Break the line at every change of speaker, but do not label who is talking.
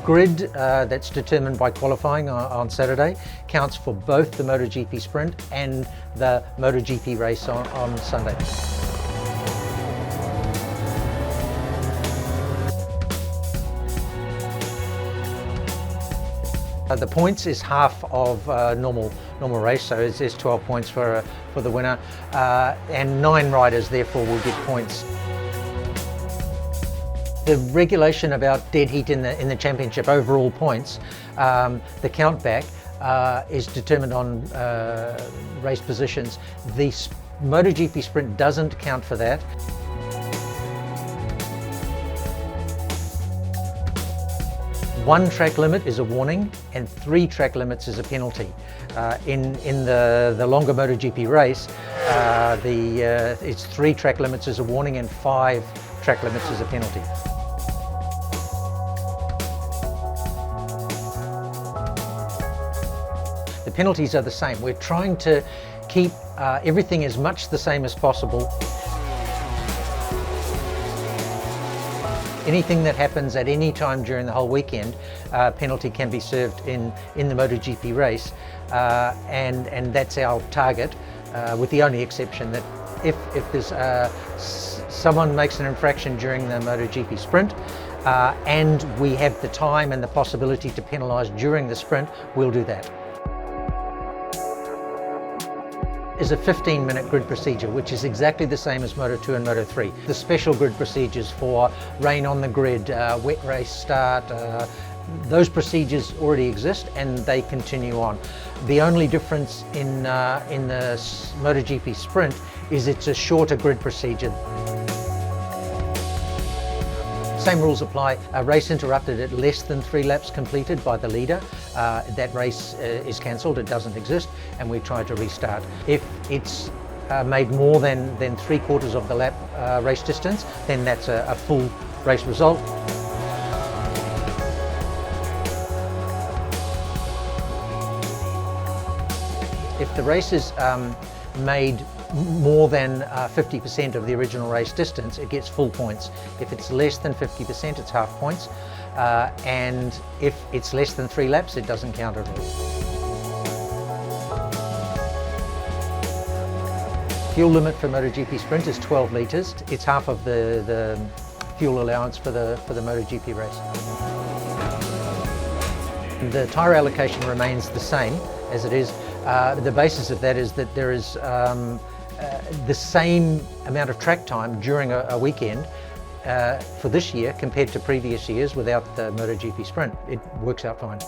grid that's determined by qualifying on Saturday counts for both the MotoGP Sprint and the MotoGP race on Sunday. The points is half of normal race, so there's 12 points for the winner, and 9 riders therefore will get points. The regulation about dead heat in the championship overall points, the count back is determined on race positions. The MotoGP Sprint doesn't count for that. One track limit is a warning and 3 track limits is a penalty. In the longer MotoGP race, it's 3 track limits as a warning and 5 track limits as a penalty. The penalties are the same. We're trying to keep everything as much the same as possible. Anything that happens at any time during the whole weekend, penalty can be served in the MotoGP race, and that's our target, with the only exception that if there's someone makes an infraction during the MotoGP Sprint, and we have the time and the possibility to penalise during the sprint, we'll do that. Is a 15-minute grid procedure, which is exactly the same as Moto2 and Moto3. The special grid procedures for rain on the grid, wet race start, those procedures already exist and they continue on. The only difference in the MotoGP Sprint is it's a shorter grid procedure. Same rules apply. A race interrupted at less than 3 laps completed by the leader, that race is cancelled, it doesn't exist, and we try to restart. If it's made more than 3/4 of the lap race distance, then that's a full race result. If the race is made more than 50% of the original race distance, it gets full points. If it's less than 50%, it's half points. And if it's less than 3 laps, it doesn't count at all. Fuel limit for MotoGP Sprint is 12 litres. It's half of the fuel allowance for the MotoGP race. The tyre allocation remains the same as it is. The basis of that is that there is the same amount of track time during a weekend for this year compared to previous years without the MotoGP Sprint. It works out fine.